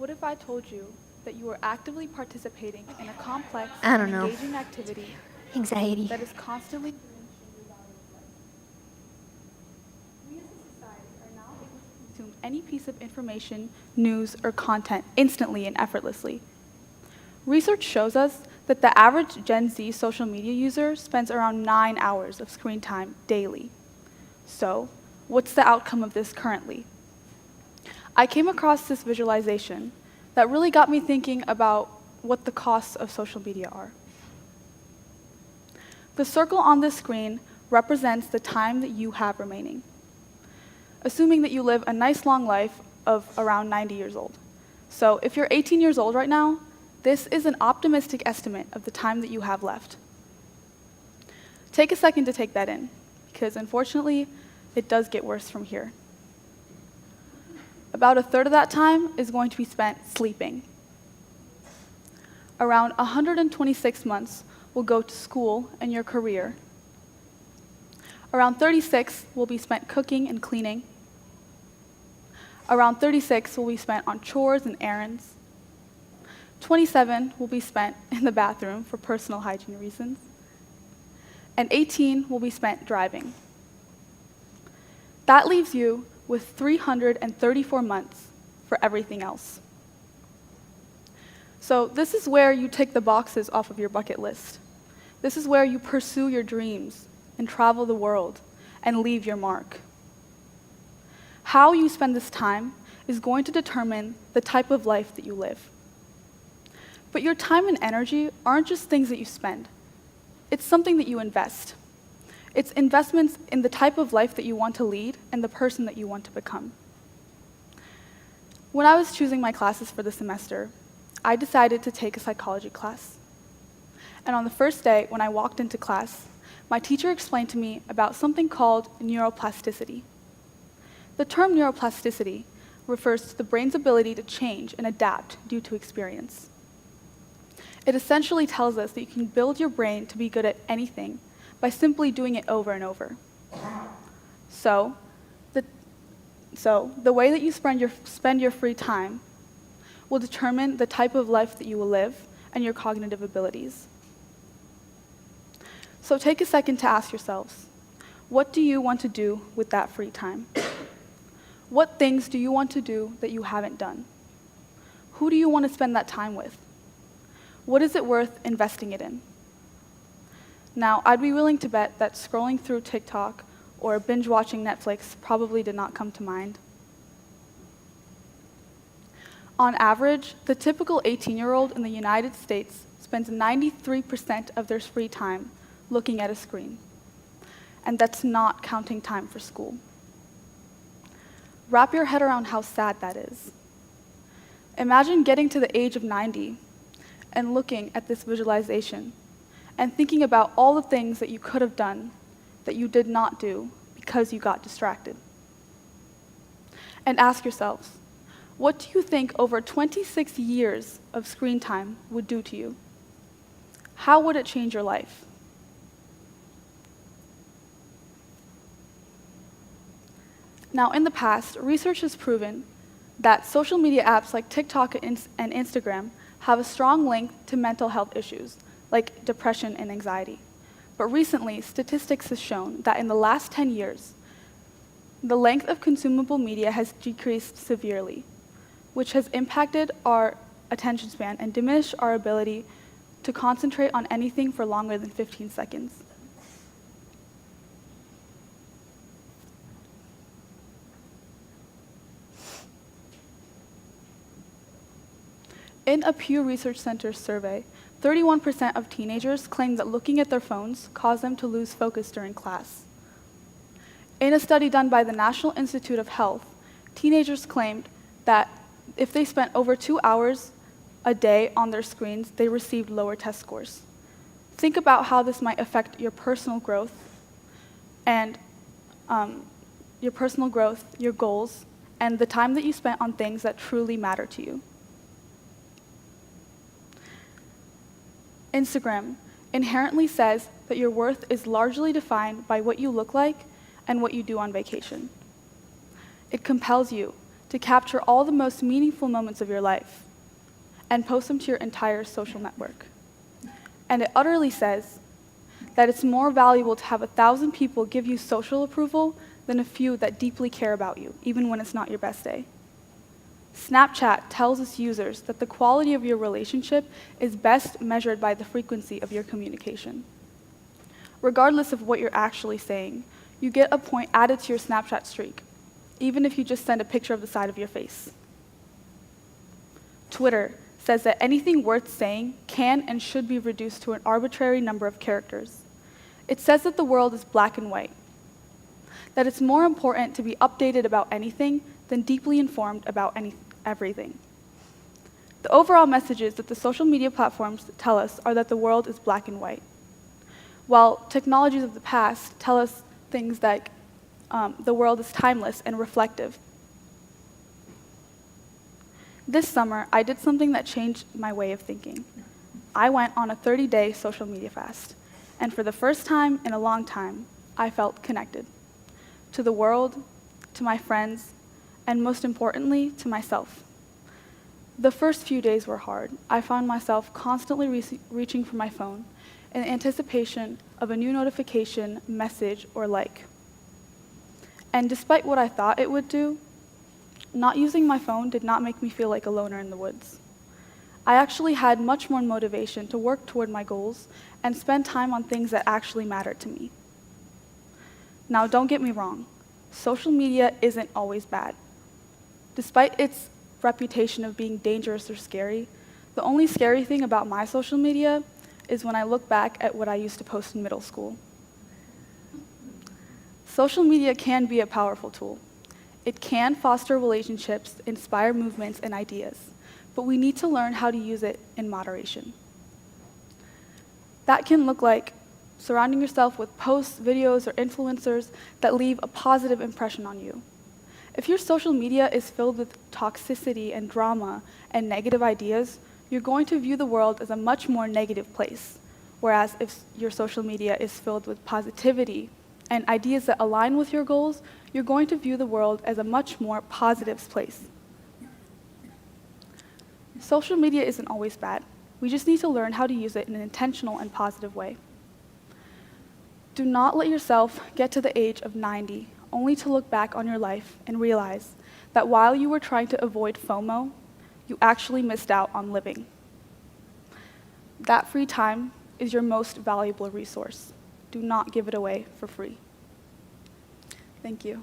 What if I told you that you are actively participating in a complex I and don't know. engaging activity Anxiety. that is constantly enriching your value of life? We as a society are now able to consume any piece of information, news, or content instantly and effortlessly. Research shows us that the average Gen Z social media user spends around 9 hours of screen time daily. So, what's the outcome of this currently? I came across this visualization that really got me thinking about what the costs of social media are. The circle on this screen represents the time that you have remaining, assuming that you live a nice long life of around 90 years old. So if you're 18 years old right now, this is an optimistic estimate of the time that you have left. Take a second to take that in, because unfortunately, it does get worse from here. About a third of that time is going to be spent sleeping. Around 126 months will go to school and your career. Around 36 will be spent cooking and cleaning. Around 36 will be spent on chores and errands. 27 will be spent in the bathroom for personal hygiene reasons. And 18 will be spent driving. That leaves you with 334 months for everything else. So this is where you tick the boxes off of your bucket list. This is where you pursue your dreams and travel the world and leave your mark. How you spend this time is going to determine the type of life that you live. But your time and energy aren't just things that you spend. It's something that you invest. It's investments in the type of life that you want to lead and the person that you want to become. When I was choosing my classes for the semester, I decided to take a psychology class. And on the first day, when I walked into class, my teacher explained to me about something called neuroplasticity. The term neuroplasticity refers to the brain's ability to change and adapt due to experience. It essentially tells us that you can build your brain to be good at anything by simply doing it over and over. So the way that you spend your free time will determine the type of life that you will live and your cognitive abilities. So take a second to ask yourselves, what do you want to do with that free time? What things do you want to do that you haven't done? Who do you want to spend that time with? What is it worth investing it in? Now, I'd be willing to bet that scrolling through TikTok or binge-watching Netflix probably did not come to mind. On average, the typical 18-year-old in the United States spends 93% of their free time looking at a screen. And that's not counting time for school. Wrap your head around how sad that is. Imagine getting to the age of 90 and looking at this visualization and thinking about all the things that you could have done that you did not do because you got distracted. And ask yourselves, what do you think over 26 years of screen time would do to you? How would it change your life? Now, in the past, research has proven that social media apps like TikTok and Instagram have a strong link to mental health issues, like depression and anxiety. But recently, statistics have shown that in the last 10 years, the length of consumable media has decreased severely, which has impacted our attention span and diminished our ability to concentrate on anything for longer than 15 seconds. In a Pew Research Center survey, 31% of teenagers claim that looking at their phones caused them to lose focus during class. In a study done by the National Institute of Health, teenagers claimed that if they spent over 2 hours a day on their screens, they received lower test scores. Think about how this might affect your personal growth and your goals, and the time that you spent on things that truly matter to you. Instagram inherently says that your worth is largely defined by what you look like and what you do on vacation. It compels you to capture all the most meaningful moments of your life and post them to your entire social network. And it utterly says that it's more valuable to have 1,000 people give you social approval than a few that deeply care about you, even when it's not your best day. Snapchat tells its users that the quality of your relationship is best measured by the frequency of your communication. Regardless of what you're actually saying, you get a point added to your Snapchat streak, even if you just send a picture of the side of your face. Twitter says that anything worth saying can and should be reduced to an arbitrary number of characters. It says that the world is black and white, that it's more important to be updated about anything than deeply informed about everything. The overall messages that the social media platforms tell us are that the world is black and white, while technologies of the past tell us things like the world is timeless and reflective. This summer, I did something that changed my way of thinking. I went on a 30-day social media fast, and for the first time in a long time, I felt connected to the world, to my friends, and most importantly, to myself. The first few days were hard. I found myself constantly reaching for my phone in anticipation of a new notification, message, or like. And despite what I thought it would do, not using my phone did not make me feel like a loner in the woods. I actually had much more motivation to work toward my goals and spend time on things that actually mattered to me. Now, don't get me wrong, social media isn't always bad. Despite its reputation of being dangerous or scary, the only scary thing about my social media is when I look back at what I used to post in middle school. Social media can be a powerful tool. It can foster relationships, inspire movements and ideas, but we need to learn how to use it in moderation. That can look like surrounding yourself with posts, videos, or influencers that leave a positive impression on you. If your social media is filled with toxicity and drama and negative ideas, you're going to view the world as a much more negative place. Whereas if your social media is filled with positivity and ideas that align with your goals, you're going to view the world as a much more positive place. Social media isn't always bad. We just need to learn how to use it in an intentional and positive way. Do not let yourself get to the age of 90 only to look back on your life and realize that while you were trying to avoid FOMO, you actually missed out on living. That free time is your most valuable resource. Do not give it away for free. Thank you.